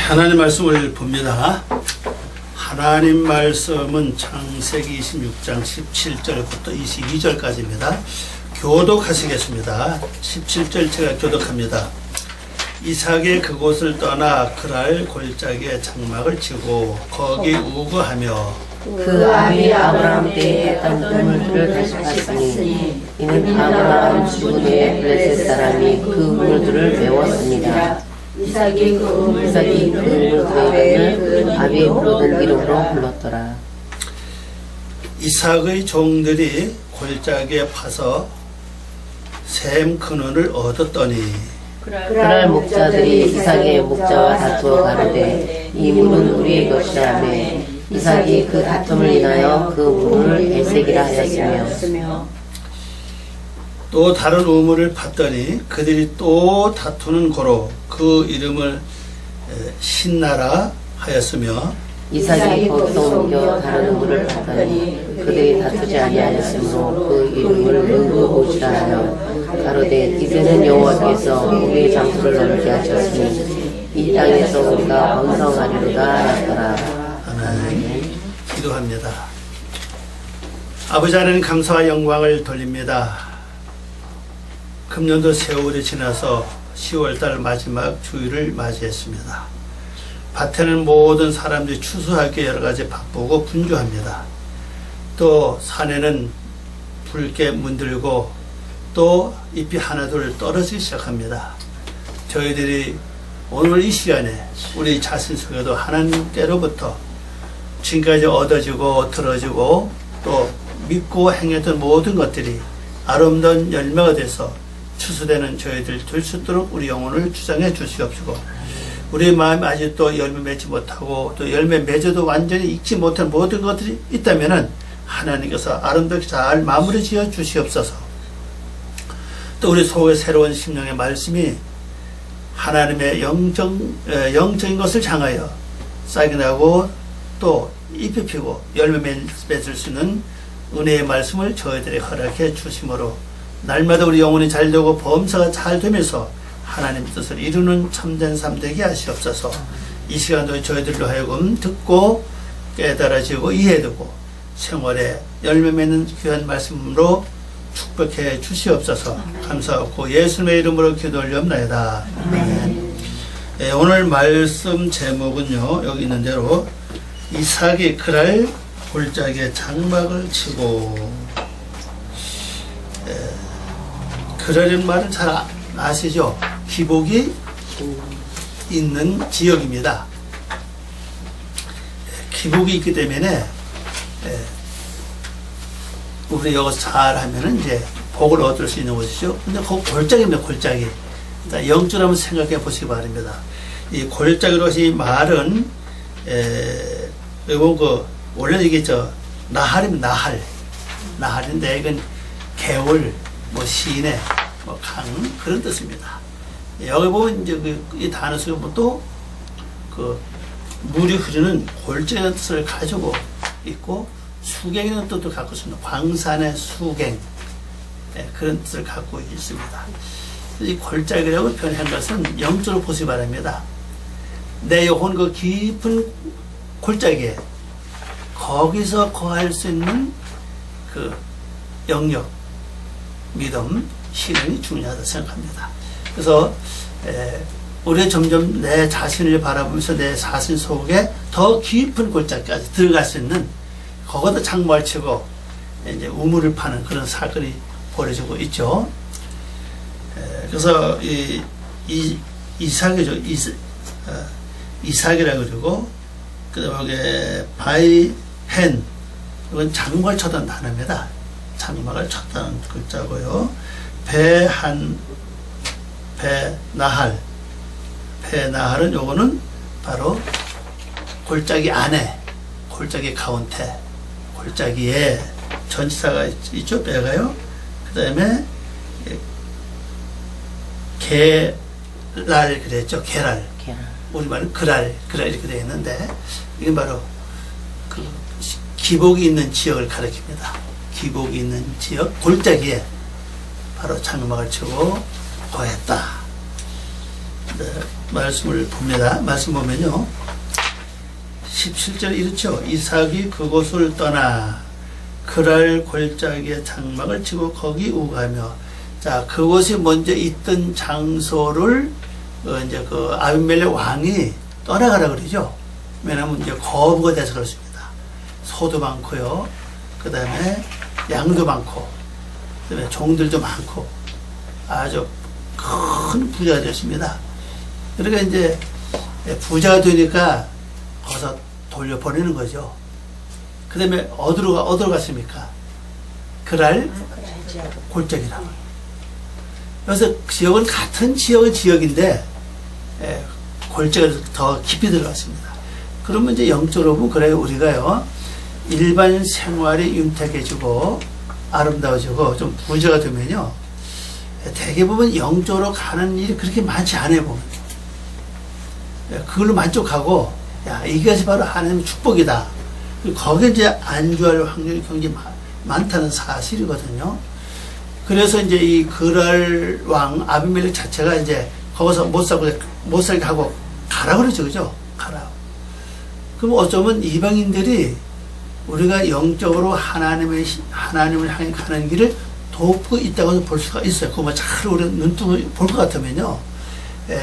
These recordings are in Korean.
하나님 말씀을 봅니다. 하나님 말씀은 창세기 26장 17절부터 22절까지입니다. 교독하시겠습니다. 17절 제가 교독합니다. 이삭이 그곳을 떠나 그랄 골짜기에 장막을 치고 거기 우거하며 그 아비 아브라함 때에 했던 우물들을 다시 봤으니 이는 아브라함 죽은 후에 블레셋 사람이 그 우물들을 메웠습니다. 이삭이 그 우물들의 이름을 아비 부르던 이름으로 불렀더라. 이삭의 종들이 골짜기에 파서 샘 근원을 얻었더니 그날 목자들이 이삭의 목자와 다투어 가로되 이 물은 우리의 것이라매 이삭이 그 다툼을 인하여 그 물을 에색이라 하였으며 또 다른 우물을 팠더니 그들이 또 다투는 고로 그 이름을 신나라 하였으며 이삭이 거기서 옮겨 다른 우물을 팠더니 그들이 다투지 아니하였으므로 그 이름을 르호봇이라 하여 가로되 이제는 여호와께서 우리의 장소를 넓게 하셨으니 이 땅에서 우리가 번성하리로다 하였더라. 아멘. 기도합니다. 아버지 하나님 감사와 영광을 돌립니다. 금년도 세월이 지나서 10월달 마지막 주일을 맞이했습니다. 밭에는 모든 사람들이 추수하기 여러가지 바쁘고 분주합니다. 또 산에는 붉게 문들고 또 잎이 하나둘 떨어지기 시작합니다. 저희들이 오늘 이 시간에 우리 자신 속에도 하나님께로부터 지금까지 얻어지고 들어지고 또 믿고 행했던 모든 것들이 아름다운 열매가 돼서 추수되는 저희들 될 수 있도록 우리 영혼을 주장해 주시옵시고, 우리 마음이 아직도 열매 맺지 못하고 또 열매 맺어도 완전히 익지 못한 모든 것들이 있다면은 하나님께서 아름답게 잘 마무리 지어 주시옵소서. 또 우리 속에 새로운 심령의 말씀이 하나님의 영적인 것을 향하여 싹이 나고 또 잎이 피고 열매 맺을 수 있는 은혜의 말씀을 저희들이 허락해 주심으로 날마다 우리 영혼이 잘되고 범사가 잘 되면서 하나님 뜻을 이루는 참된 삶 되게 하시옵소서. 이 시간도 저희들로 하여금 듣고 깨달아지고 이해되고 생활에 열매 맺는 귀한 말씀으로 축복해 주시옵소서. 감사하고 예수님의 이름으로 기도 올리옵나이다. 아멘. 네, 오늘 말씀 제목은요, 여기 있는 대로 이삭이 그랄 골짜기에 장막을 치고, 그랄이라는 말은 잘 아시죠? 기복이 있는 지역입니다. 기복이 있기 때문에 우리 여기서 잘 하면은 이제 복을 얻을 수 있는 곳이죠. 근데 그 골짜기입니다, 골짜기. 영적으로 한번 생각해 보시기 바랍니다. 이 골짜기로 이 말은, 이거 원래 이게 나할입니다, 나할. 나할인데 이건 개울, 뭐 시내, 뭐 강, 그런 뜻입니다. 여기 보면 이제 이 단어 속에 또 물이 흐르는 골짜기라는 뜻을 가지고 있고, 수갱이라는 뜻도 갖고 있습니다. 광산의 수갱, 그런 뜻을 갖고 있습니다. 이 골짜기라고 표현한 것은 영적으로 보시기 바랍니다. 내 영혼 그 깊은 골짜기에 거기서 거할 수 있는 그 영역, 믿음, 신앙이 중요하다고 생각합니다. 그래서 우리가 점점 내 자신을 바라보면서 내 자신 속에 더 깊은 골짜기까지 들어갈 수 있는, 거기다 장막을 치고 이제 우물을 파는 그런 사건이 벌어지고 있죠. 그래서 이삭이죠. 이삭이라고 그러고, 그 다음에 바이헨, 이건 장막을 쳤다는 단어입니다. 장막을 쳤다는 글자고요. 배나할은 요거는 바로 골짜기 안에, 골짜기 가운데, 골짜기에 전치사가 있죠. 배가요. 그 다음에 게랄 그랬죠. 게랄. 우리말은 그랄 이렇게 되어 있는데, 이게 바로 그 기복이 있는 지역을 가리킵니다. 기복이 있는 지역, 골짜기에 바로 장막을 치고 거했다. 말씀을 봅니다. 말씀 보면요. 17절 이렇죠. 이삭이 그곳을 떠나 그랄 골짜기에 장막을 치고 거기 우가며. 자, 그곳이 먼저 있던 장소를 이제 그 아비멜렉 왕이 떠나가라 그러죠. 왜냐면 이제 거부가 돼서 그렇습니다. 소도 많고요. 그 다음에 양도 많고, 그 다음에 종들도 많고, 아주 큰 부자가 됐습니다. 그러니까 이제 부자가 되니까 거기서 돌려보내는 거죠. 그 다음에 어디로 갔습니까? 그랄 골짜기라고. 그래서 지역은 같은 지역은 지역인데, 골짜기가 더 깊이 들어갔습니다. 그러면 이제 영적으로 보면, 그래요. 우리가요, 일반 생활이 윤택해지고, 아름다워지고, 좀 부자가 되면요, 대개 보면 영적으로 가는 일이 그렇게 많지 않아요, 보면. 그걸로 만족하고, 야, 이것이 바로 하나님의 축복이다. 거기에 이제 안주할 확률이 굉장히 많다는 사실이거든요. 그래서 이제 이 그랄 왕 아비멜렉 자체가 이제 거기서 못 살게 하고 가라 그러죠. 그죠? 가라. 그럼 어쩌면 이방인들이 우리가 영적으로 하나님을 향해 가는 길을 돕고 있다고 볼 수가 있어요. 그거 잘 우리 눈뜨고 볼 것 같으면요.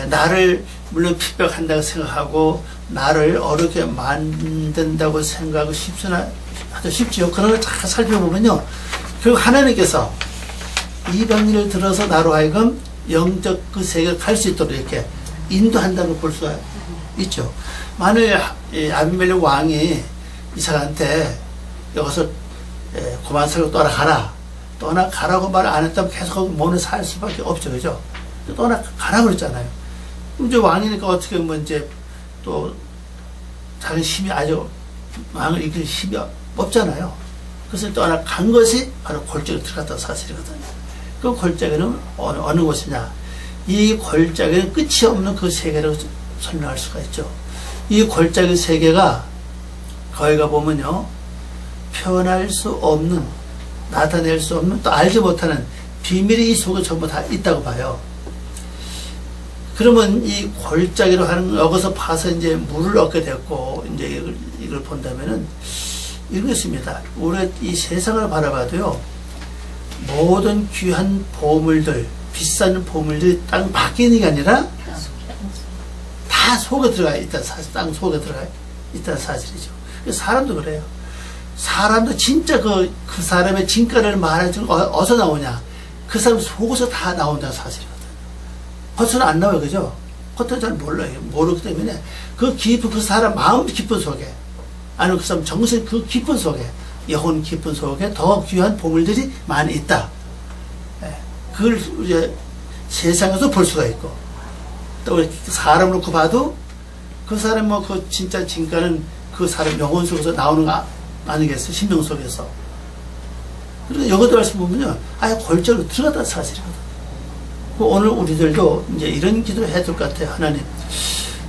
나를 물론 핍박한다고 생각하고 나를 어렵게 만든다고 생각하고 쉽지요. 그런 걸 잘 살펴보면요. 결국 하나님께서 이방인을 들어서 나로 하여금 영적 그 세계를 갈 수 있도록 이렇게 인도한다는 걸 볼 수가 있죠. 만일 아비멜렉 왕이 이삭한테 여기서 그만 살고 떠나가라고 말 안 했다면 계속 몸을 살 수밖에 없죠. 그죠? 떠나가라 그랬잖아요. 그럼 이제 왕이니까 어떻게 보면 이제 또 자기 힘이 아주 왕을 이길 힘이 없잖아요. 그래서 떠나간 것이 바로 골짜기로 들어갔다는 사실이거든요. 그 골짜기는 어느 곳이냐? 이 골짜기는 끝이 없는 그 세계라고 설명할 수가 있죠. 이 골짜기 세계가 거기가 보면요, 표현할 수 없는, 나타낼 수 없는, 또 알지 못하는 비밀이 이 속에 전부 다 있다고 봐요. 그러면 이 골짜기로 하는, 여기서 파서 이제 물을 얻게 됐고, 이제 이걸 본다면은, 이렇습니다. 우리 이 세상을 바라봐도요, 모든 귀한 보물들, 비싼 보물들이 땅 밖에 있는 게 아니라, 다 속에 들어가 있다는 사실, 땅 속에 들어가 있다는 사실이죠. 사람도 그래요. 사람도 진짜 그 사람의 진가를 말하는 건 어디서 나오냐? 그 사람 속에서 다 나온다는 사실이거든요. 겉으로는 안 나와요. 그죠? 겉으로는 잘 몰라요. 모르기 때문에 그 깊은, 그 사람 마음 깊은 속에, 아니면 그 사람 정신 그 깊은 속에, 영혼 깊은 속에 더 귀한 보물들이 많이 있다. 그걸 이제 세상에서 볼 수가 있고, 또 사람을 놓고 봐도 그 사람 그 진짜 진가는 그 사람 영혼 속에서 나오는 거 아니겠어요? 심령 속에서. 그러니까 여기도 말씀 보면요, 아예 골짜기로 들어갔다는 사실이거든. 오늘 우리들도 이제 이런 기도를 해야 될 것 같아요. 하나님,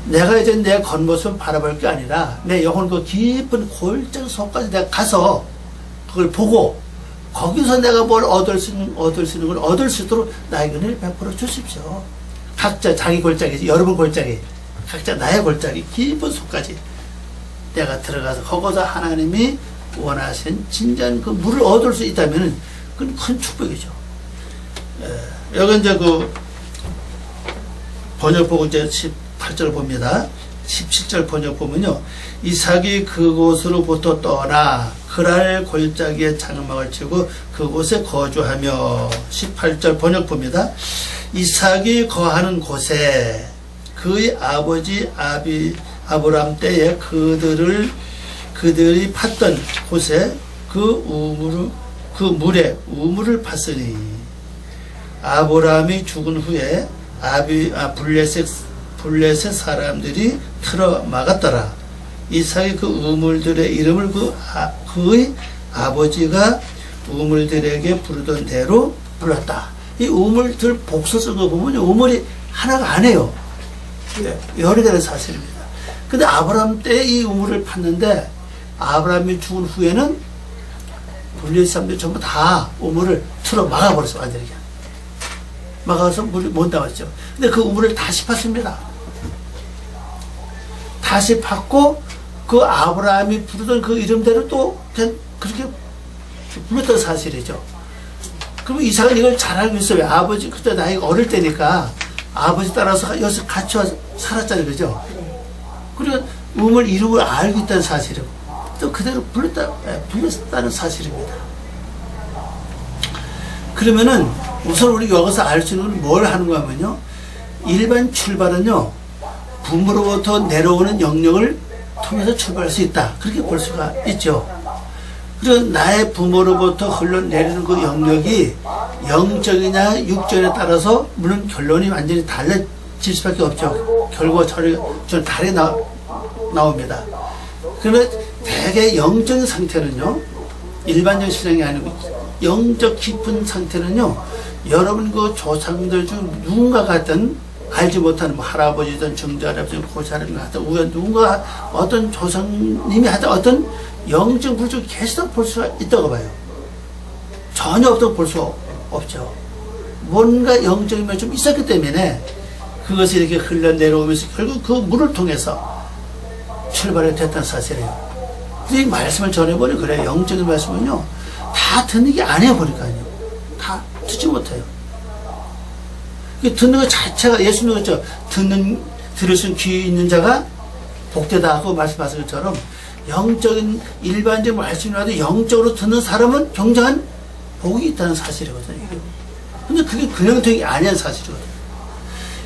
내가 이제 내 겉모습을 바라볼 게 아니라 내 영혼 그 깊은 골짜기 속까지 내가 가서 그걸 보고 거기서 내가 뭘 얻을 수 있는 걸 얻을 수 있도록 나에게 은혜를 베풀어 주십시오. 각자 자기 골짜기, 여러분 골짜기, 각자 나의 골짜기 깊은 속까지 내가 들어가서 거기서 하나님이 원하신 진지한 그 물을 얻을 수 있다면 그건 큰 축복이죠. 여기 이제 그 번역 보고 이제 18절 봅니다. 17절 번역 보면요, 이삭이 그곳으로부터 떠나 그랄 골짜기에 장막을 치고 그곳에 거주하며. 18절 번역 봅니다. 이삭이 거하는 곳에 그의 아버지 아브람 때에 그들이 팠던 곳에 그 물에 우물을 팠으니, 아브람이 죽은 후에 블레셋 사람들이 틀어 막았더라. 이삭이 그 우물들의 이름을 그의 아버지가 우물들에게 부르던 대로 불렀다. 이 우물들 복수 쓴 거 보면 우물이 하나가 아니에요. 여러 개의 사실입니다. 근데 아브람 때 이 우물을 팠는데, 아브람이 죽은 후에는 블레셋 사람들이 전부 다 우물을 틀어 막아버렸어, 완전히. 막아서 물이 못 나왔죠. 근데 그 우물을 다시 팠습니다. 다시 팠고 그 아브라함이 부르던 그 이름대로 또 그냥 그렇게 불렀던 사실이죠. 그럼 이삭은 이걸 잘 알고 있어요. 아버지 그때 나이가 어릴 때니까 아버지 따라서 여기서 같이 와서 살았잖아요. 그죠? 그리고 우물 이름을 알고 있다는 사실이고 또 그대로 불렀다는 사실입니다. 그러면은 우선 우리 여기서 알 수 있는 건 뭘 하는 거 하면요. 일반 출발은요. 부모로부터 내려오는 영역을 통해서 출발할 수 있다. 그렇게 볼 수가 있죠. 그리고 나의 부모로부터 흘러내리는 그 영역이 영적이냐 육적에 따라서 물론 결론이 완전히 달라질 수밖에 없죠. 결과가 저는 다르게 나옵니다. 그러면 대개 영적인 상태는요. 일반적 신앙이 아니고 영적 깊은 상태는요. 여러분 그 조상들 중 누군가 같은 알지 못하는 뭐 할아버지든 증조할아버지든 고사람이 하든 누군가 어떤 조상님이 하든 어떤 영적 물질이 계속 볼 수가 있다고 봐요. 전혀 없다고 볼 수 없죠. 뭔가 영적인 면이 좀 있었기 때문에 그것이 이렇게 흘러내려오면서 결국 그 물을 통해서 출발이 됐다는 사실이에요. 근데 이 말씀을 전해보니 그래요. 영적인 말씀은요. 다 듣는 게 아니에요. 보니까요. 다 듣지 못해요. 듣는 것 자체가 예수님이 그랬죠. 들을 수 있는 귀 있는 자가 복되다 하고 말씀하신 것처럼 영적인 일반적인 말씀이라도 영적으로 듣는 사람은 굉장한 복이 있다는 사실이거든요. 근데 그게 그냥 되는 게 아니라는 사실이거든요.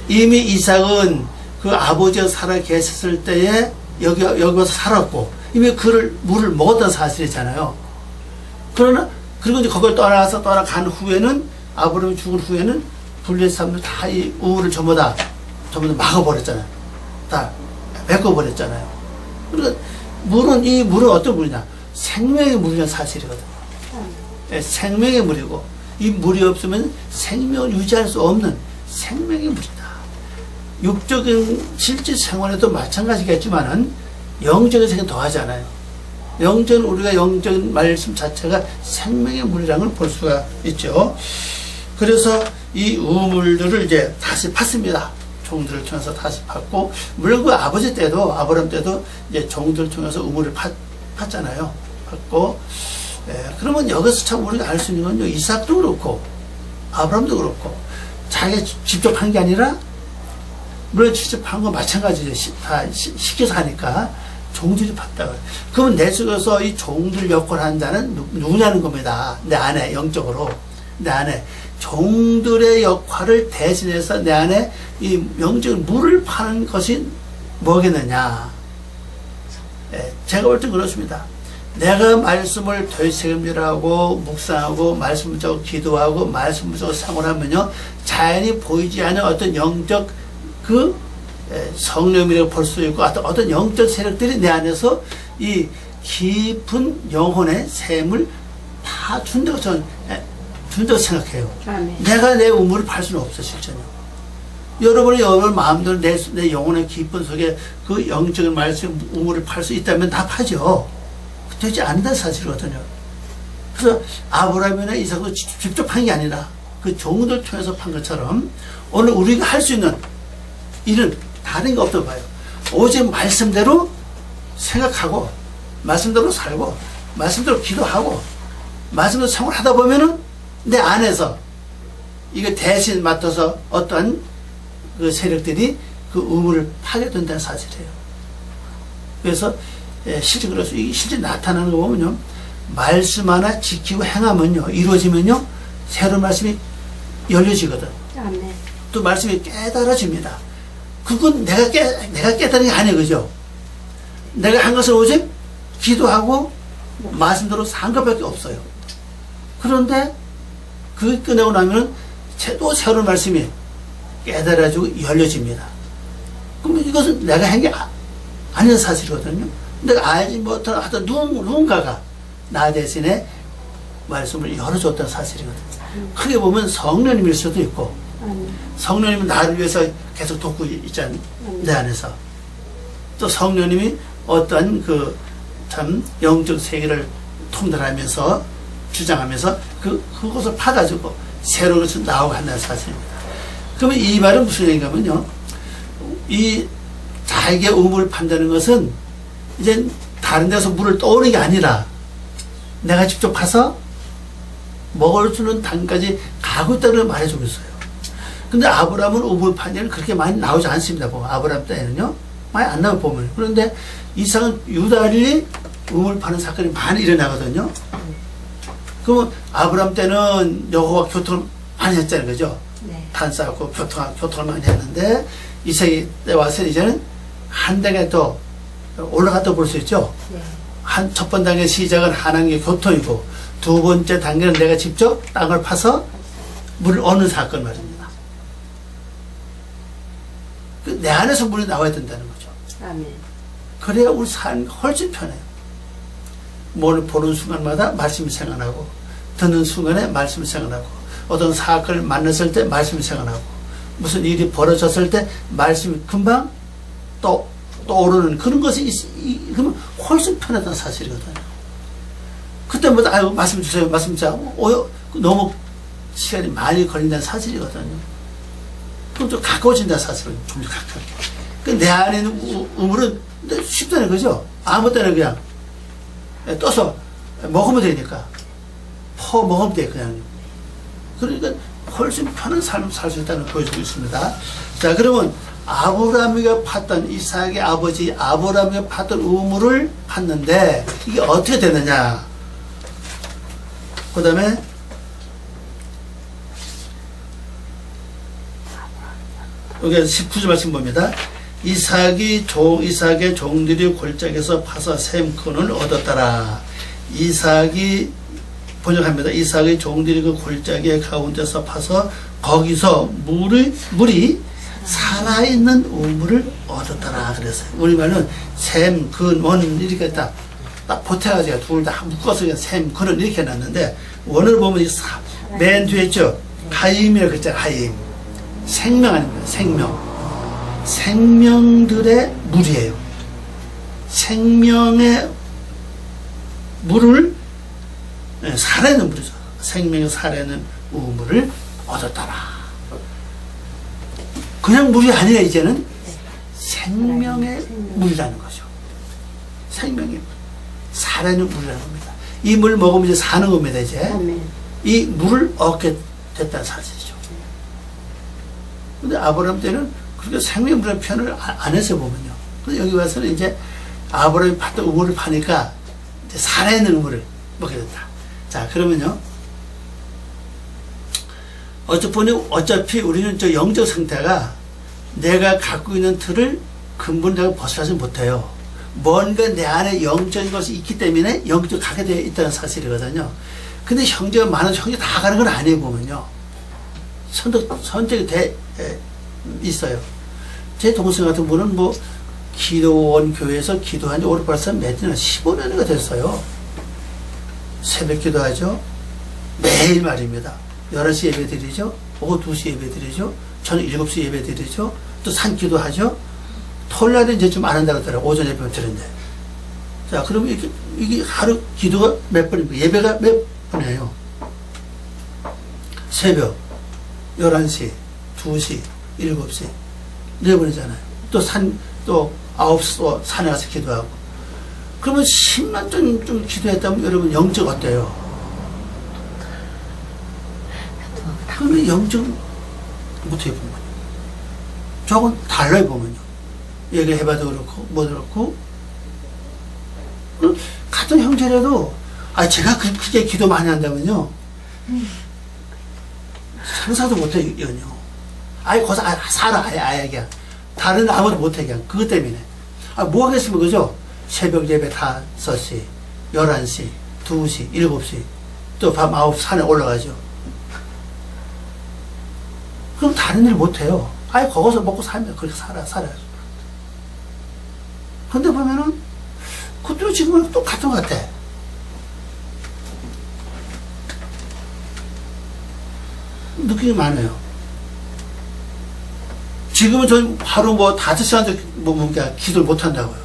이미 이삭은 그 아버지가 살아 계셨을 때에 여기 와서 살았고 이미 물을 먹었다는 사실이잖아요. 그러나 그리고 이제 거기를 떠나간 후에는 아브라함이 죽은 후에는 블레셋 사람들 다 이 우물을 전부 다 막아버렸잖아요. 다 메꿔버렸잖아요. 그러니까 이 물은 어떤 물이냐? 생명의 물이라는 사실이거든요. 네, 생명의 물이고 이 물이 없으면 생명을 유지할 수 없는 생명의 물이다. 육적인 실제 생활에도 마찬가지겠지만은 영적인 생활 더하잖아요. 우리가 영적인 말씀 자체가 생명의 물이라는 걸 볼 수가 있죠. 그래서 이 우물들을 이제 다시 팠습니다. 종들을 통해서 다시 팠고, 물론 그 아버지 때도, 아브라함 때도 이제 종들을 통해서 우물을 팠잖아요. 팠고, 그러면 여기서 참 우리가 알 수 있는 건요, 이삭도 그렇고, 아브라함도 그렇고, 자기가 직접 한 게 아니라, 물론 직접 한 건 마찬가지죠. 다 시켜서 하니까, 종들이 팠다고요. 그러면 내 속에서 이 종들 역할을 하는 자는 누구냐는 겁니다. 내 안에, 영적으로. 내 안에. 종들의 역할을 대신해서 내 안에 이 영적인 물을 파는 것이 뭐겠느냐. 제가 볼 때 그렇습니다. 내가 말씀을 되새김질하고 묵상하고 말씀을 적고 기도하고 말씀을 적고 생활하면요, 자연히 보이지 않는 어떤 영적 그 성령이라고 볼 수 있고 어떤 영적 세력들이 내 안에서 이 깊은 영혼의 샘을 다 준다고 저는 생각해요. 아멘. 내가 내 우물을 팔 수는 없어, 실전요. 여러분 마음대로 내 영혼의 깊은 속에 그 영적인 말씀 우물을 팔 수 있다면 다 파죠. 되지 않는다는 사실이거든요. 그래서 아브라함이나 이삭도 직접 판 게 아니라 그 종들 통해서 판 것처럼 오늘 우리가 할 수 있는 일은 다른 게 없다고 봐요. 오직 말씀대로 생각하고 말씀대로 살고 말씀대로 기도하고 말씀대로 생활하다 보면은 내 안에서 이거 대신 맡아서 어떠한 그 세력들이 그 우물을 파게 된다는 사실이에요. 그래서 실제 그래서 이게 실제 나타나는 거 보면요, 말씀 하나 지키고 행하면요, 이루어지면요, 새로운 말씀이 열려지거든. 아멘. 또 말씀이 깨달아집니다. 그건 내가 깨달은 게 아니에요, 그죠? 내가 한 것은 오직 기도하고 말씀대로 산 것밖에 없어요. 그런데 그게 끝내고 나면은 또 새로운 말씀이 깨달아지고 열려집니다. 그럼 이것은 내가 한 게 아닌 사실이거든요. 내가 알지 못한 하여튼 누군가가 나 대신에 말씀을 열어줬다는 사실이거든요. 크게 보면 성령님일 수도 있고, 성령님은 나를 위해서 계속 돕고 있잖아요. 내 안에서. 또 성령님이 어떠한 그 참 영적 세계를 통달하면서 주장하면서 그것을 파가지고 새로운 것을 나오고 한다는 사실입니다. 그러면 이 말은 무슨 얘기냐면요. 이 자기의 우물을 판다는 것은 이제 다른 데서 물을 떠오르는 게 아니라 내가 직접 가서 먹을 수 있는 단까지 가고 있다는 말해주고 있어요. 근데 아브라함은 우물 판 일은 그렇게 많이 나오지 않습니다. 보면 아브라함 때는요. 많이 안 나와 보면. 그런데 이상은 유달리 우물 파는 사건이 많이 일어나거든요. 그러면 아브라함 때는 여호와 교통을 많이 했잖아요. 그죠? 네. 단 쌓고 교통을 많이 했는데 이삭이 때 와서 이제는 한 단계 더 올라갔다 볼 수 있죠. 네. 첫 번 단계 시작은 하나님의 교통이고 두 번째 단계는 내가 직접 땅을 파서 물을 얻는 사건 말입니다. 내 안에서 물이 나와야 된다는 거죠. 아멘. 그래야 우리 삶이 훨씬 편해요. 뭘 보는 순간마다 말씀이 생각나고 듣는 순간에 말씀이 생각나고 어떤 사건을 만났을 때 말씀이 생각나고 무슨 일이 벌어졌을 때 말씀이 금방 떠오르는 그런 것이 그러면 훨씬 편하다는 사실이거든요. 그때마다 아유 말씀 주세요 말씀 주세요 너무 시간이 많이 걸린다는 사실이거든요. 그럼 좀 가까워진다는 사실은 좀 가까워. 내 안에 있는 우물은 쉽다는 거죠. 아무 때나 그냥 떠서 먹으면 되니까 퍼 먹으면 돼 그냥. 그러니까 훨씬 편한 삶을 살 수 있다는 걸 보여주고 있습니다. 자, 그러면 아브라함이가 팠던 이삭의 아버지 아브라함이가 팠던 우물을 팠는데 이게 어떻게 되느냐. 그 다음에 여기 19절 말씀 봅니다. 이삭의 종들이 골짜기에서 파서 샘 근을 얻었더라. 이삭이 번역합니다. 이삭의 종들이 그 골짜기의 가운데서 파서 거기서 물이 살아있는 우물을 얻었더라. 그랬어요. 우리말은 샘, 근, 원 이렇게 딱 보태가지고 둘 다 묶어서 샘, 근을 이렇게 해놨는데 원을 보면 맨 뒤에 있죠. 하임이라고 했잖아요. 하임. 생명 아닙니다. 생명. 생명들의 물이에요. 생명의 물을 살아있는 물이죠. 생명의 살아있는 우물을 얻었더라. 그냥 물이 아니라 이제는 생명의 물이라는 거죠. 생명의 물. 살아있는 물이라는 겁니다. 이 물 먹으면 이제 사는 겁니다. 이제 이 물을 얻게 됐다는 사실이죠. 근데 아브라함 때는 그렇게 생명물의 표현을 안 해서 보면요. 근데 여기 와서는 이제 아브라함이 팠던 우물을 파니까 이제 살아있는 우물을 먹게 됐다. 자, 그러면요. 어차피 우리는 저 영적 상태가 내가 갖고 있는 틀을 근본적으로 벗어나지 못해요. 뭔가 내 안에 영적인 것이 있기 때문에 영적으로 가게 되어 있다는 사실이거든요. 근데 형제가 많아서 형제 다 가는 건 아니에요, 보면요. 선택이 있어요. 제 동생 같은 분은 뭐 기도원 교회에서 기도한 지 올해 벌써 몇 년, 15년이가 됐어요. 새벽 기도하죠. 매일 말입니다. 11시 예배 드리죠. 오후 2시 예배 드리죠. 저는 7시 예배 드리죠. 또 산 기도하죠. 토요일 날은 이제 좀 안 한다고 하더라고요. 오전 예배만 드는데. 자, 그러면 이게 하루 기도가 몇 번입니까? 예배가 몇 번이에요? 새벽 11시, 2시, 7시, 4번이잖아요. 또 9시 또 산에 가서 기도하고. 그러면 10만 좀 기도했다면 여러분 영적 어때요? 그러면 영적 못해 보면. 저건 달라요, 보면요. 얘기해봐도 그렇고, 뭐 그렇고. 같은 형제라도, 제가 그렇게 기도 많이 한다면요. 상상도 못해, 이건요. 거기서 살아, 아예 그냥. 다른 아무도 못해, 그냥. 그것 때문에. 뭐 하겠으면, 그죠? 새벽 예배 5시, 11시, 2시, 7시, 또 밤 9시 산에 올라가죠. 그럼 다른 일 못해요. 거기서 먹고 살면 그렇게 살아요. 근데 보면은, 그것도 지금은 똑같은 것 같아. 느낌이 많아요. 지금은 저는 하루 5시간도 기도를 못 한다고요.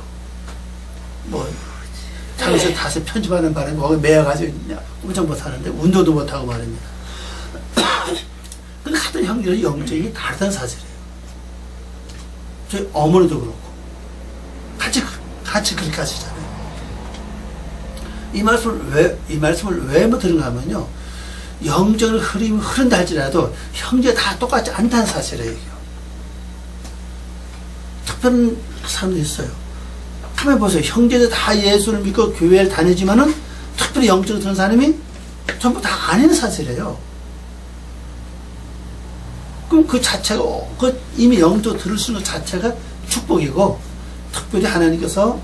장에서 다시 편집하는 바람에 거기 매여가지고 엄청 못 하는데, 운동도 못 하고 말입니다. 근데 어떤 형제는 영적이 다르다는 사실이에요. 저희 어머니도 그렇고 같이 그렇게 하시잖아요. 이 말씀을 왜 드는가 하면요, 영적인 흐름이 흐른다 할지라도 형제가 다 똑같지 않다는 사실이에요. 특별한 사람도 있어요. 가만히 보세요. 형제들 다 예수를 믿고 교회를 다니지만은 특별히 영적으로 드는 사람이 전부 다 아닌 사실이에요. 그럼 그 자체가 이미 영적으로 들을 수 있는 것 자체가 축복이고, 특별히 하나님께서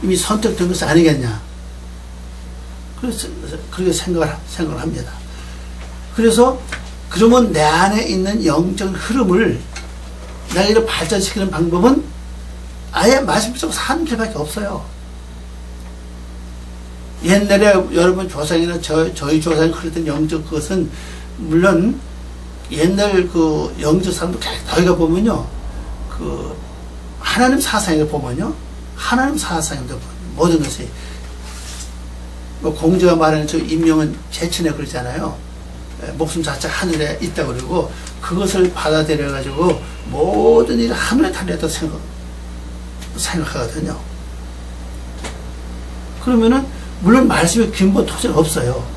이미 선택된 것이 아니겠냐. 그래서 그렇게 생각을 합니다. 그래서 그러면 내 안에 있는 영적 흐름을 내가 이렇게 발전시키는 방법은 아예 말씀처럼 사는 길밖에 없어요. 옛날에 여러분 조상이나 저희 조상이 그랬던 영적 그것은 물론 옛날 그 영적 사람도 저희가 보면요, 그 하나님 사상을 보면요, 하나님 사상인데 모든 것이 뭐 공자가 말하는 저 임명은 제친에 그러잖아요. 목숨 자체가 하늘에 있다 그러고 그것을 받아들여 가지고 모든 일을 하늘에 달렸다 생각하거든요. 그러면은 물론 말씀의 근본 토대는 없어요.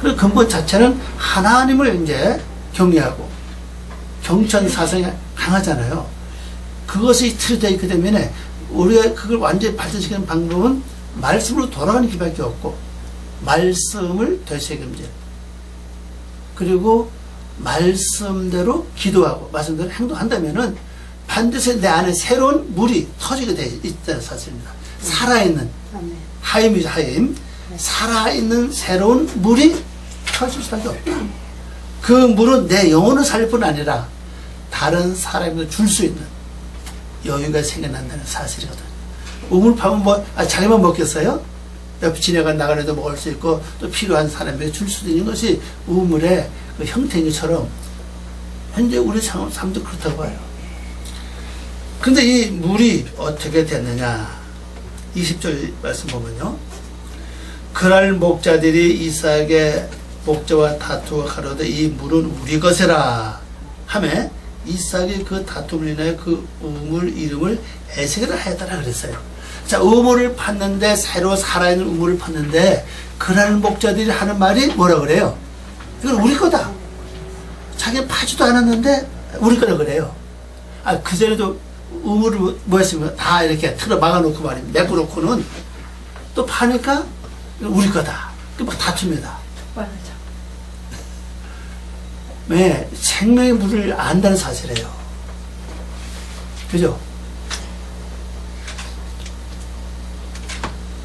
그 근본 자체는 하나님을 이제 경외하고 경천 사상이 강하잖아요. 그것이 틀이 되어 있기 때문에 우리가 그걸 완전히 발전시키는 방법은 말씀으로 돌아가는 길밖에 없고, 말씀을 되새김질, 그리고 말씀대로 기도하고 말씀대로 행동한다면은 반드시 내 안에 새로운 물이 터지게 되어 있다는 사실입니다. 살아있는 하임이죠. 하임. 살아있는 새로운 물이 터질 수밖에 없다. 그 물은 내 영혼을 살릴 뿐 아니라 다른 사람에게 줄 수 있는 여유가 생겨난다는 사실이거든요. 우물 파면 자기만 먹겠어요? 옆에 지나가는 나가는 애도 먹을 수 있고 또 필요한 사람에게 줄 수도 있는 것이 우물의 그 형태인 것처럼 현재 우리 삶도 그렇다고 봐요. 근데 이 물이 어떻게 됐느냐? 20절 말씀 보면요, 그날 목자들이 이삭의 목자와 다투어 가로되 이 물은 우리 것이라 하매 이삭이 그 다툼을 인하여 그 우물 이름을 에색이라 하였다라 그랬어요. 자, 우물을 팠는데, 새로 살아있는 우물을 팠는데, 그날 목자들이 하는 말이 뭐라 그래요? 이건 우리 거다. 자기는 파지도 않았는데, 우리 거라 그래요. 그전에도 우물을 뭐 했으면 다 이렇게 틀어 막아놓고 말입니다. 메꿔놓고는 또 파니까, 우리 거다. 막 다툽니다. 맞아. 왜? 생명의 물을 안다는 사실이에요. 그죠?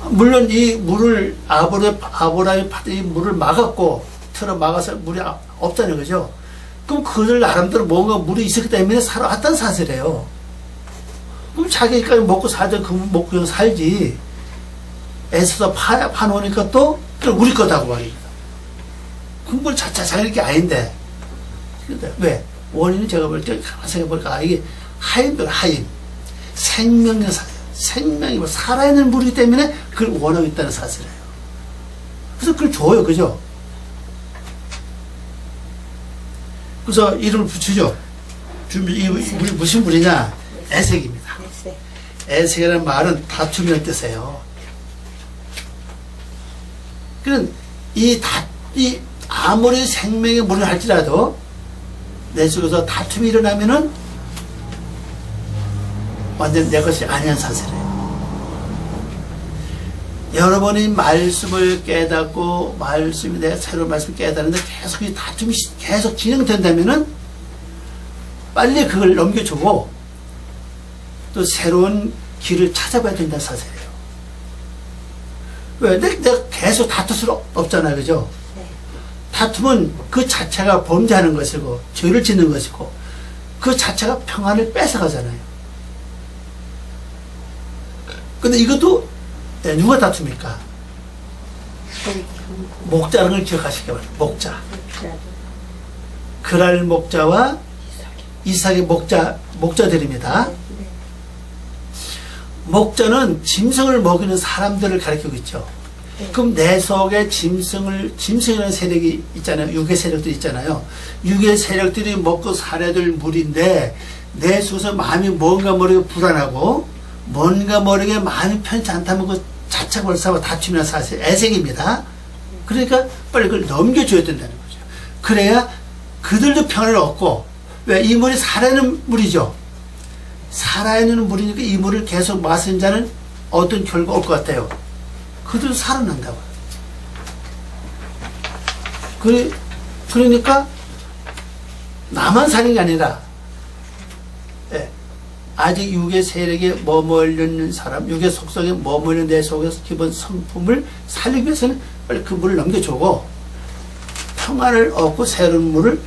물론 이 물을 아브라함이 이 물을 막았고 틀어 막아서 물이 없다는 거죠. 그럼 그들 나름대로 뭔가 물이 있었기 때문에 살아왔다는 사실이에요. 그럼 자기가 먹고 살자 그 먹고 살지. 애써서 파놓으니까 또 우리 거다고 말입니다. 그걸 자기 게 아닌데. 왜? 원인은 제가 볼 때 생각해보니까 이게 하임 생명의 생명이 살아있는 물이기 때문에 그걸 원하고 있다는 사실이에요. 그래서 그걸 줘요. 그죠? 그래서 이름을 붙이죠. 이 물이 무슨 물이냐? 에색입니다. 에색이라는 말은 다툼이라는 뜻이에요. 그런 이 아무리 생명의 물을 할지라도 내 속에서 다툼이 일어나면은 완전 내 것이 아니한 사실이에요. 여러분이 말씀을 깨닫고 말씀이 내가 새로운 말씀을 깨닫는데 계속 이 다툼이 계속 진행된다면은 빨리 그걸 넘겨주고 또 새로운 길을 찾아봐야 된다는 사실이에요. 왜? 내가 계속 다툴 수 없잖아요. 그죠? 다툼은 그 자체가 범죄하는 것이고 죄를 짓는 것이고 그 자체가 평안을 뺏어가잖아요. 근데 이것도 누가 다툽니까? 목자라는 걸 기억하시기 바랍니다. 목자. 그랄 목자와 이삭의 목자들입니다. 목자는 짐승을 먹이는 사람들을 가리키고 있죠. 그럼 내 속에 짐승이라는 세력이 있잖아요. 육의 세력들이 있잖아요. 육의 세력들이 먹고 살아야 될 물인데 내 속에서 마음이 뭔가 모르게 불안하고 뭔가 모르게 마음이 편치 않다면 그 자책 벌사와 다툼이나 사실 애생입니다. 그러니까 빨리 그걸 넘겨줘야 된다는 거죠. 그래야 그들도 평안을 얻고, 왜? 이 물이 살아있는 물이죠. 살아있는 물이니까 이 물을 계속 마신 자는 어떤 결과 올 것 같아요? 그들도 살아난다고요. 그러니까 나만 사는 게 아니라, 예, 아직 육의 세력에 머물러 있는 사람, 육의 속성에 머물러 있는 내 속에서 기본 성품을 살리기 위해서는 빨리 그 물을 넘겨주고 평안을 얻고 새로운 물을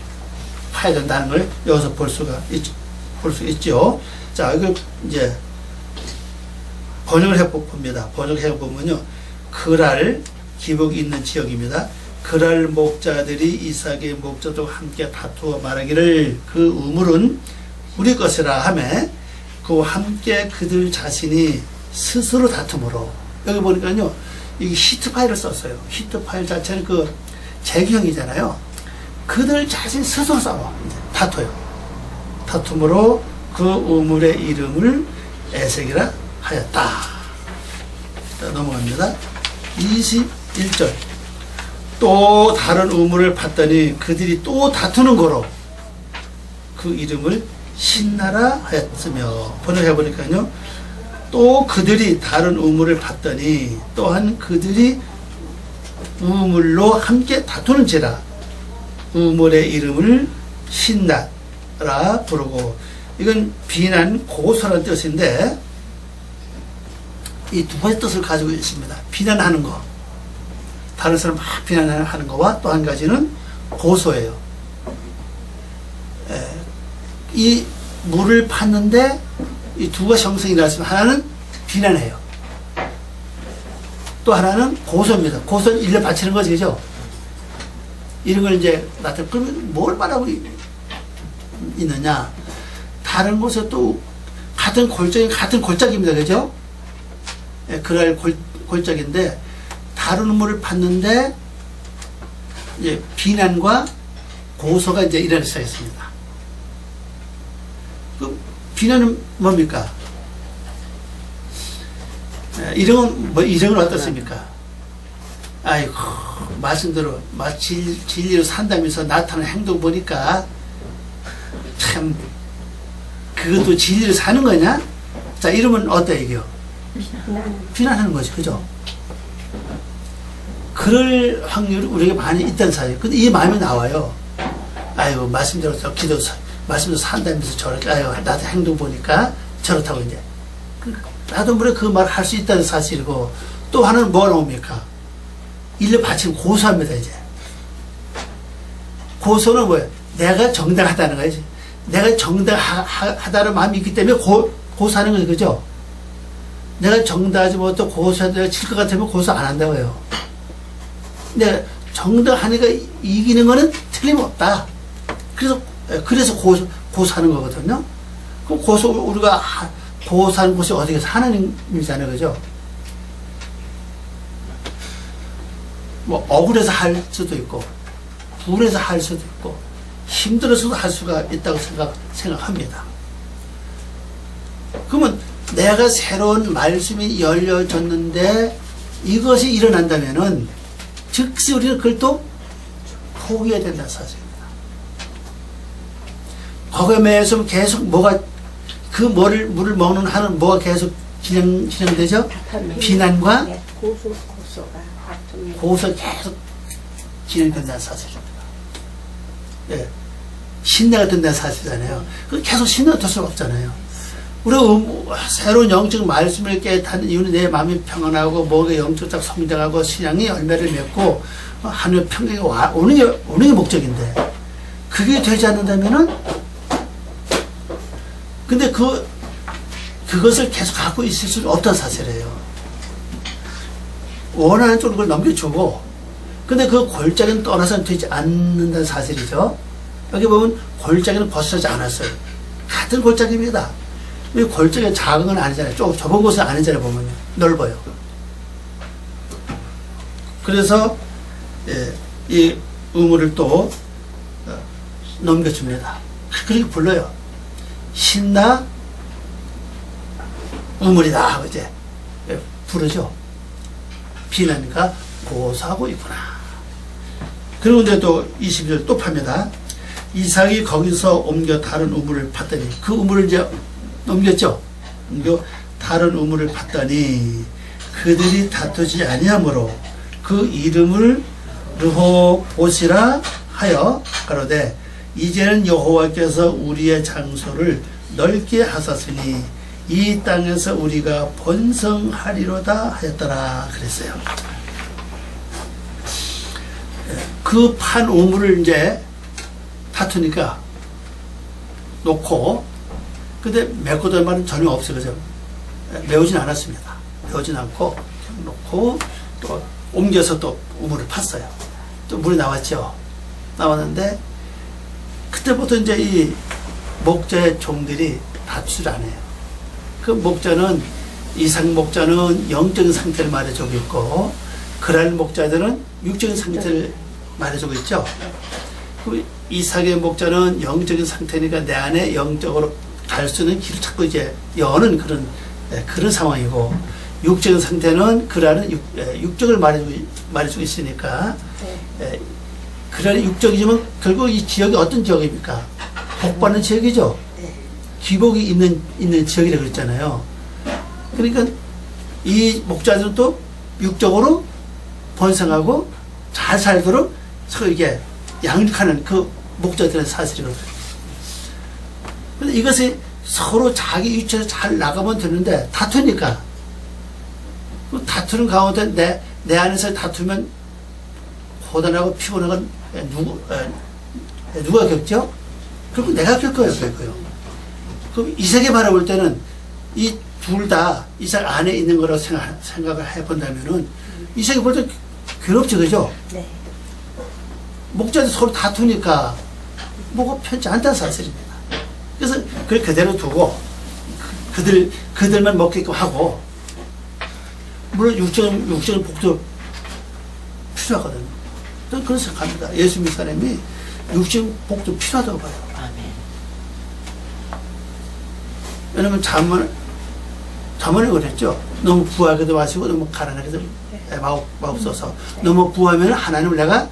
파야 된다는 걸 여기서 볼 수 있죠. 자, 이거 이제 번역을 해봅니다. 번역해보면요. 그랄, 기복이 있는 지역입니다. 그랄 목자들이 이삭의 목자들과 함께 다투어 말하기를 그 우물은 우리 것이라 하매 그와 함께 그들 자신이 스스로 다툼으로, 여기 보니까요. 이게 히트 파일을 썼어요. 히트 파일 자체는 그 재경이잖아요. 그들 자신 스스로 싸워. 다퉈요. 다툼으로 그 우물의 이름을 에색이라 하였다. 자, 넘어갑니다. 21절. 또 다른 우물을 봤더니 그들이 또 다투는 거로 그 이름을 신나라 하였으며, 번역해보니까요. 또 그들이 다른 우물을 봤더니 또한 그들이 우물로 함께 다투는지라 우물의 이름을 신나라 부르고, 이건 비난, 고소라는 뜻인데 이 두 가지 뜻을 가지고 있습니다. 비난하는 거, 다른 사람 막 비난하는 거와 또 한 가지는 고소예요. 이 물을 팠는데 이 두 가지 형성이 나왔으면 하나는 비난해요. 또 하나는 고소입니다. 고소는 일러 바치는 거죠, 그죠? 이런 걸 이제 나타내. 그러면 뭘 말하고 있느냐? 다른 곳에 또 같은 골짜기입니다, 그죠? 예, 그럴 골짜기인데 다른 물을 팠는데 이제 비난과 고소가 이제 일어나기 시작했습니다. 그 비난은 뭡니까? 이런 건 어떻습니까? 아이고, 말씀대로 진리로 산다면서 나타나는 행동 보니까 참 그것도 진리로 사는 거냐? 자, 이러면 어때 이게요? 비난하는 거지, 그죠? 그럴 확률이 우리에게 많이 있다는 사실. 근데 이 마음이 나와요. 아이고, 말씀대로 말씀대로 산다면서 저렇게, 아이고, 나도 행동 보니까 저렇다고 이제. 나도 물에 그 말을 할 수 있다는 사실이고, 또 하나는 뭐가 나옵니까? 일러 바치고 고소합니다, 이제. 고소는 뭐예요? 내가 정당하다는 거지. 내가 정당하다는 마음이 있기 때문에 고소하는 거죠, 그죠? 내가 정당하지 못해 고소해도 내가 질 것 같으면 고소 안 한다고요. 내가 정당하니까 이기는 거는 틀림없다. 그래서 고소하는 거거든요. 그럼 우리가 고소하는 곳이 어디서 하나님이잖아요, 그죠? 뭐 억울해서 할 수도 있고 불해서 할 수도 있고 힘들어서도 할 수가 있다고 생각합니다. 그러면 내가 새로운 말씀이 열려졌는데 이것이 일어난다면은 즉시 우리는 그걸 또 포기해야 된다는 사실입니다. 거기에 매여서 계속 그 물을 먹는 한은 뭐가 계속 진행되죠? 비난과 고소가 계속 진행된다는 사실입니다. 예. 신뢰가 된다는 사실이잖아요. 그 계속 신뢰가 될 수가 없잖아요. 우리가 새로운 영적 말씀을 깨닫는 이유는 내 마음이 평안하고 뭐가 영적으로 성장하고 신앙이 열매를 맺고 하늘의 평강이 오는 게 목적인데 그게 되지 않는다면은 근데 그것을 계속 갖고 있을 수는 없다는 사실이에요. 원하는 쪽으로 그걸 넘겨주고 근데 그 골짜기는 떠나서는 되지 않는다는 사실이죠. 여기 보면 골짜기는 벗어나지 않았어요. 같은 골짜기입니다. 이 골짜기가 작은 건 아니잖아요. 좁은 곳은 아니잖아요. 보면 넓어요. 그래서 이 우물을 또 넘겨줍니다. 그렇게 불러요. 신나 우물이다. 그제 부르죠. 비난가 고사하고 있구나. 그리고 이제 또 22절 또 팝니다. 이삭이 거기서 옮겨 다른 우물을 팠더니 그 우물을 이제 넘겼죠. 옮겨 다른 우물을 팠더니 그들이 다투지 아니하므로 그 이름을 르호봇이라 하여 가로되 이제는 여호와께서 우리의 장소를 넓게 하셨으니 이 땅에서 우리가 번성하리로다 하였더라 그랬어요. 그 판 우물을 이제 다투니까 놓고 근데 메꾸던 말은 전혀 없어요. 그죠? 메우진 않았습니다. 메우진 않고 놓고 또 옮겨서 또 우물을 팠어요. 또 물이 나왔죠. 나왔는데 그때부터 이제 이 목자의 종들이 다투질 않아요. 그 목자는 이삭 목자는 영적인 상태를 말해주고 있고 그랄 목자들은 육적인 상태를 말해주고 있죠. 그 이삭의 목자는 영적인 상태니까 내 안에 영적으로 갈 수 있는 길을 찾고 이제 여는 그런 상황이고 육적인 상태는 그랄은 육적을 말해주고 있으니까 그랄이 육적이지만 결국 이 지역이 어떤 지역입니까? 복받는 지역이죠. 기복이 있는 지역이라고 그랬잖아요. 그러니까 이 목자들은 또 육적으로 번성하고 잘 살도록 서로 이게 양육하는 그 목자들의 사실이거든요. 그런데 이것이 서로 자기 위치에서 잘 나가면 되는데 다투니까 그 다투는 가운데 내 안에서 다투면 고단하고 피곤한 건 누가 겪죠? 그리고 내가 겪어요. 그럼 이삭이 바라볼 때는 이 둘 다 이삭 안에 있는 거라고 생각을 해본다면은 이삭이 볼 때 괴롭죠, 그죠? 네. 목자들 서로 다투니까 뭐가 편치 않다는 사실입니다. 그래서 그걸 그대로 두고 그들만 먹게끔 하고 물론 육적인 복도 필요하거든요. 저는 그런 생각합니다. 예수 믿는 사람이 육적인 복도 필요하다고 봐요. 왜냐면 잠언에 그랬죠. 너무 부하게도 마시고 너무 가난하게도 마옵소서. 너무 부하면 하나님을 내가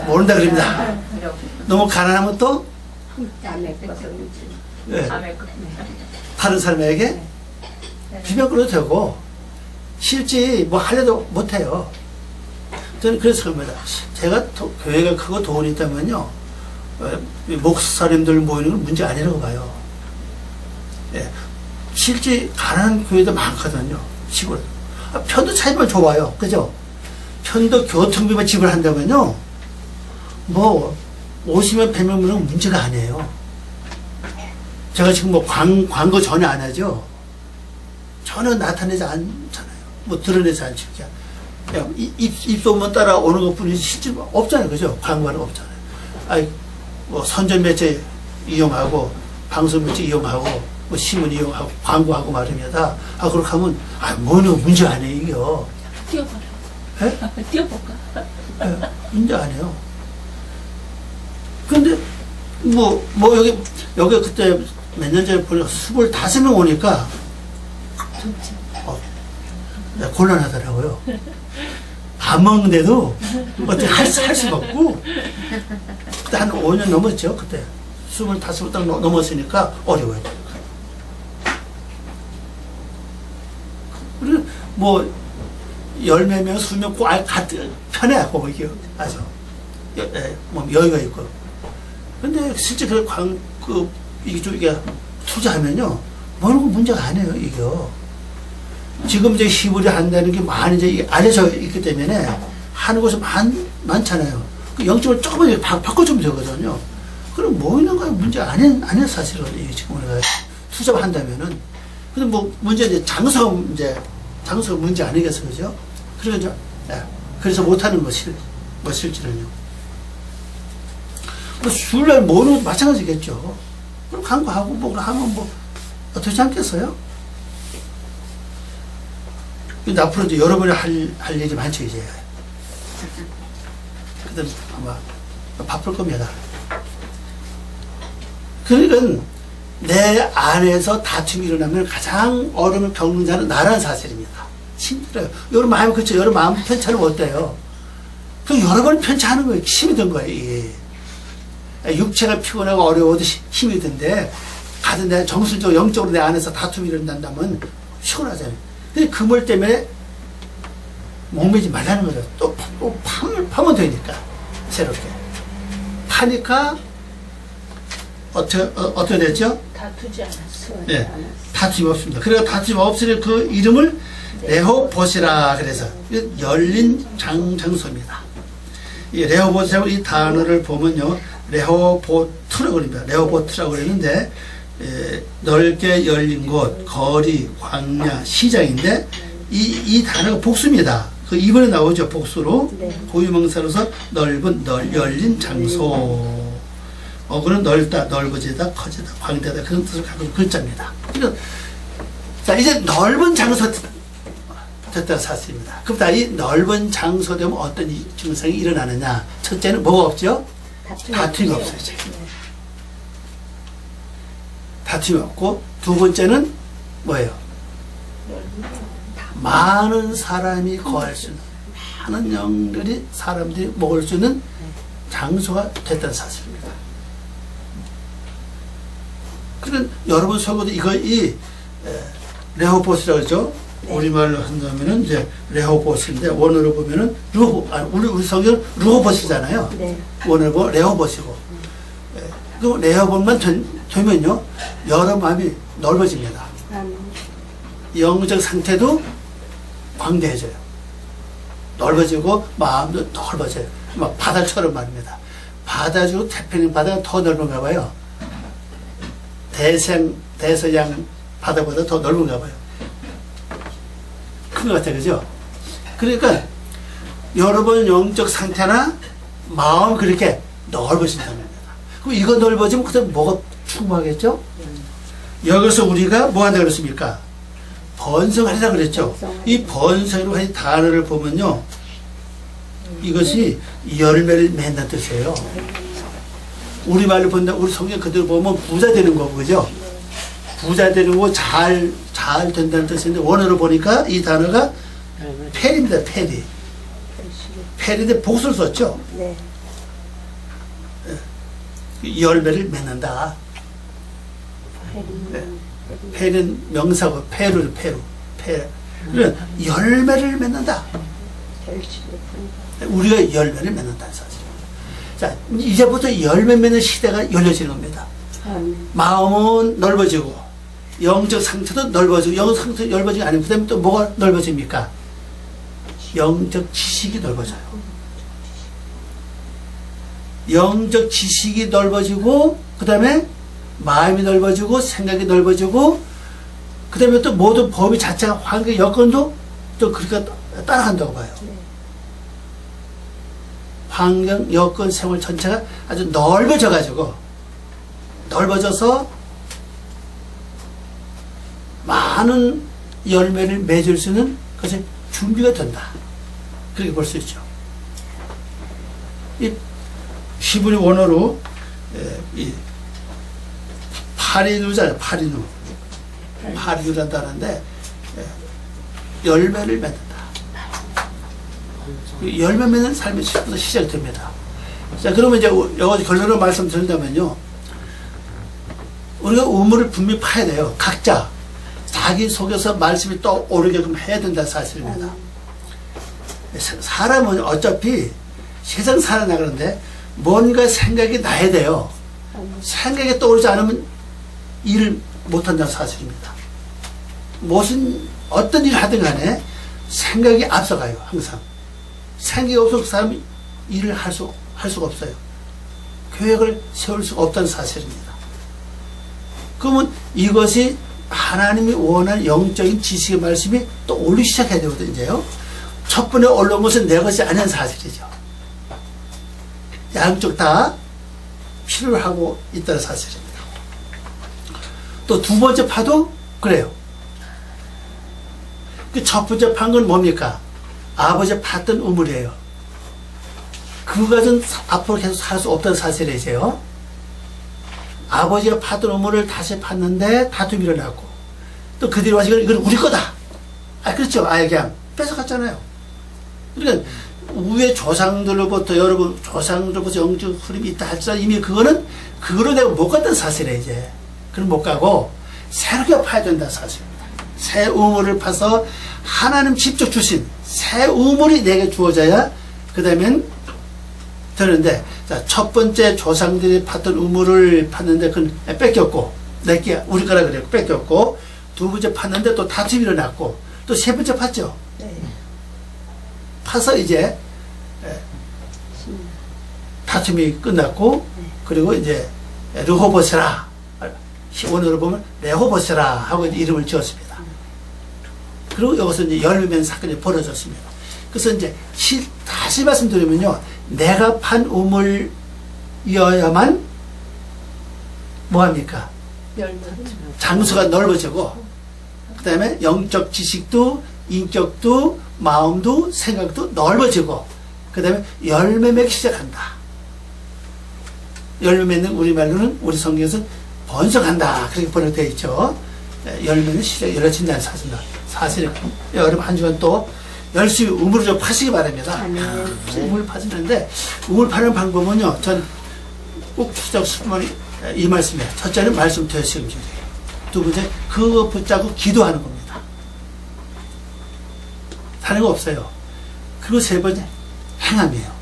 모른다 그럽니다. 너무 가난하면 또 다른 사람에게 비벼 끌어도 되고 실제 뭐 하려도 못해요. 저는 그래서 그럽니다. 제가 교회가 크고 돈이 있다면요 목사님들 모이는 건 문제 아니라고 봐요. 실제 가난한 교회도 많거든요. 시골. 편도 차이만 좁아요. 그죠? 편도 교통비만 지불한다면요. 뭐 50명 100명은 문제가 아니에요. 제가 지금 뭐 광고 전혀 안 하죠. 전혀 나타내지 않잖아요. 뭐 드러내지 않죠. 그냥 입소문 따라오는 것뿐이지 실제 없잖아요. 그죠? 광고는 없잖아요. 아이 뭐 선전 매체 이용하고 방송 매체 이용하고 뭐 신문 이용하고 광고하고 말입니다. 그렇게 하면 뭐는 문제 아니에요. 이게요. 뛰어봐라. 뛰어볼까? 문제 아니에요. 근데 뭐 여기 그때 몇 년 전에 보니까 25명 오니까 곤란하더라고요. 밥 먹는데도 어떻게 할 수가 없고 그때 한 5년 넘었죠. 그때 25명 딱 넘었으니까 어려워요. 그리고 뭐 10몇 명, 수명 꼭 편해 보기요. 아주 뭐 여유가 있고. 근데 실제 이게 투자하면요 뭐는 문제가 아니에요. 이게요. 지금 이제 히브리 한다는 게 많이 이제 알려져 있기 때문에 하는 곳이 많잖아요. 그 영적으로 조금만 바꿔주면 되거든요. 그럼 뭐 있는 거야? 문제 아니야 사실은. 이게 지금 우리가 투자를 한다면은. 근데 뭐 문제 이제 장소가 문제 아니겠어요, 그죠? 그래서 못하는 거 실질은요. 뭐 주일날 모르는 것도 마찬가지겠죠. 그럼 광고하고 뭐 하면 뭐 어떻지 않겠어요? 근데 앞으로 이제 여러분이 할 일이 많죠, 이제. 그들 아마 바쁠 겁니다. 그러니까 내 안에서 다툼이 일어나면 가장 어려움을 겪는 자는 나라는 사실입니다. 힘들어요. 여러분 마음이 그렇죠. 여러분 마음 편찮으면 어때요? 그 여러 번 편찮은 거예요. 힘이 든 거예요. 이게. 육체가 피곤하고 어려워도 힘이 든데 가든 내 정신적으로 영적으로 내 안에서 다툼이 일어난다면 피곤하잖아요. 근데 그 물 때문에 목매지 말라는 거죠. 또 파면 되니까 새롭게 파니까 어떻게 됐죠? 다투지 않았어. 예, 다툼이 없습니다. 그리고 다툼이 없으니 그 이름을 레호봇이라 그래서 열린 장소입니다. 이 레호봇이라고 이 단어를 보면요, 레호보트라고 그럽니다. 레호보트라고 그러는데 넓게 열린 곳, 거리, 광야, 시장인데 이 단어가 복수입니다. 그 이번에 나오죠, 복수로. 고유명사로서 열린 장소. 그는 넓다, 넓어지다, 커지다, 광대다 그런 뜻을 갖고 있는 글자입니다. 자, 이제 넓은 장소 됐다는 사실입니다. 그럼 이 넓은 장소 되면 어떤 증상이 일어나느냐? 첫째는 뭐가 없죠? 다툼이 없어요. 다툼이 없고, 두 번째는 뭐예요? 많은 사람이 거할 수 있는, 많은 영들이 사람들이 먹을 수 있는 장소가 됐다는 사실입니다. 그런 여러분 속에도 레호봇이라고 그러죠. 우리말로 한다면은 이제 레호봇인데 원어로 보면은 우리 성경은 르호봇이잖아요. 네. 원어로 보면 레호봇이고. 그 레호봇만 되면요, 여러 마음이 넓어집니다. 영적 상태도 광대해져요. 넓어지고 마음도 넓어져요. 막 바다처럼 말입니다. 바다 중 태평양 바다가 더 넓은가 봐요. 대서양 바다보다 더 넓은가 봐요. 큰 것 같아요. 그죠? 그러니까 여러분 영적 상태나 마음 그렇게 넓어진다는 겁니다. 그럼 이거 넓어지면 그다음 뭐가 충분하겠죠? 여기서 우리가 뭐 한다고 그랬습니까? 번성하리라 그랬죠? 이 번성이라고 한 단어를 보면요, 이것이 열매를 맺는 뜻이에요. 우리말로 본다, 우리 성경 그대로 보면 부자 되는 거고, 그죠? 부자 되는 거 잘 된다는 뜻인데, 원어로 보니까 이 단어가 페리입니다, 페리. 페리인데 복수를 썼죠? 네. 열매를 맺는다. 네. 페리는 명사고, 페루. 그러면 열매를 맺는다. 우리가 열매를 맺는다는 사실. 자, 이제부터 열매 맺는 시대가 열려지는 겁니다. 마음은 넓어지고, 영적 상태도 넓어지고, 영적 상태도 넓어지고 아니면 그 다음에 또 뭐가 넓어집니까? 영적 지식이 넓어져요. 영적 지식이 넓어지고, 그 다음에 마음이 넓어지고, 생각이 넓어지고, 그 다음에 또 모든 범위 자체가 환경, 여건도 또 그렇게 따라간다고 봐요. 환경, 여건, 생활 전체가 아주 넓어져서 많은 열매를 맺을 수 있는 것이 준비가 된다. 그렇게 볼 수 있죠. 이 히브리 원어로 이 파리누잖아요. 파리누란 단어인데 열매를 맺는다. 열매 맺는 삶이 지금부터 시작이 됩니다. 자, 그러면 이제 여기 결론을 말씀드린다면요, 우리가 우물을 분명히 파야 돼요. 각자 자기 속에서 말씀이 떠오르게끔 해야 된다는 사실입니다. 사람은 어차피 세상 살아나가는데 뭔가 생각이 나야 돼요. 생각이 떠오르지 않으면 일을 못한다는 사실입니다. 어떤 일을 하든 간에 생각이 앞서가요. 항상 생각이 없어서 그 사람이 일을 할 수가 없어요. 계획을 세울 수가 없다는 사실입니다. 그러면 이것이 하나님이 원하는 영적인 지식의 말씀이 또 올리기 시작해야 되거든요. 이제요. 첫 번에 올라온 것은 내 것이 아닌 사실이죠. 양쪽 다 필요로 하고 있다는 사실입니다. 또 두 번째 파도 그래요. 그 첫 번째 판 건 뭡니까? 아버지 팠던 우물이에요. 그 가정 앞으로 계속 살 수 없다는 사실이세요. 아버지가 파던 우물을 다시 팠는데 다툼이 일어났고, 또 그 뒤로 와서 이건 우리 거다. 그렇죠. 아예 그냥 뺏어갔잖아요. 그러니까 우회 조상들로부터, 여러분 조상들로부터 영적 흐름이 있다 할지라도 이미 그거로 내가 못 갔다는 사실이에요. 이제 그럼 못 가고 새롭게 파야 된다는 사실입니다. 새 우물을 파서 하나님 직접 주신 새 우물이 내게 주어져야 그 다음엔 되는데, 자, 첫 번째 조상들이 팠던 우물을 팠는데 그건 뺏겼고, 내게 우리 거라 그랬고 뺏겼고, 두 번째 팠는데 또 다툼이 일어났고, 또 세 번째 팠죠. 파서 이제 다툼이 끝났고, 그리고 이제 르호보세라, 원어로 보면 레호보세라 하고 이제 이름을 지었습니다. 그리고 여기서 이제 열매 맺는 사건이 벌어졌습니다. 그래서 이제 다시 말씀드리면요, 내가 판 우물이어야만 뭐합니까? 장소가 넓어지고, 그 다음에 영적 지식도 인격도 마음도 생각도 넓어지고, 그 다음에 열매 맺기 시작한다. 열매 맺는 우리말로는, 우리 성경에서는 번성한다, 그렇게 번역되어 있죠. 열매는 시작이 열어진다는 사실입니다. 사실 여러분 한 주간 또 열심히 우물을 좀 파시기 바랍니다. 우물 파시는데, 우물 파는 방법은요, 전 꼭 이 말씀이에요. 첫째는 말씀 되시는 두 번째, 그거 붙잡고 기도하는 겁니다. 다른 거 없어요. 그리고 세 번째, 행함이에요.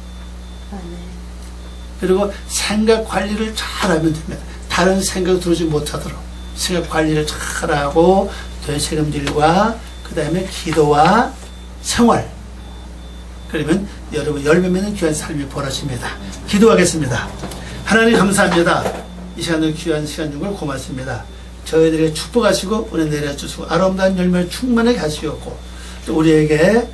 그리고 생각 관리를 잘하면 됩니다. 다른 생각 들어오지 못하도록 생각 관리를 잘하고, 되새김질과 그 다음에 기도와 생활, 그러면 여러분 열매 맺는 귀한 삶이 벌어집니다. 기도하겠습니다. 하나님 감사합니다. 이 시간을 귀한 시간 준 걸 고맙습니다. 저희들에게 축복하시고 은혜 내려주시고 아름다운 열매를 충만하게 하시었고, 또 우리에게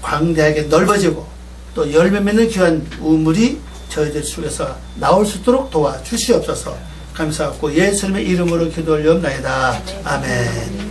광대하게 넓어지고 또 열매 맺는 귀한 우물이 저희들 속에서 나올 수 있도록 도와주시옵소서. 감사하고 예수님의 이름으로 기도 올려옵나이다. 아멘.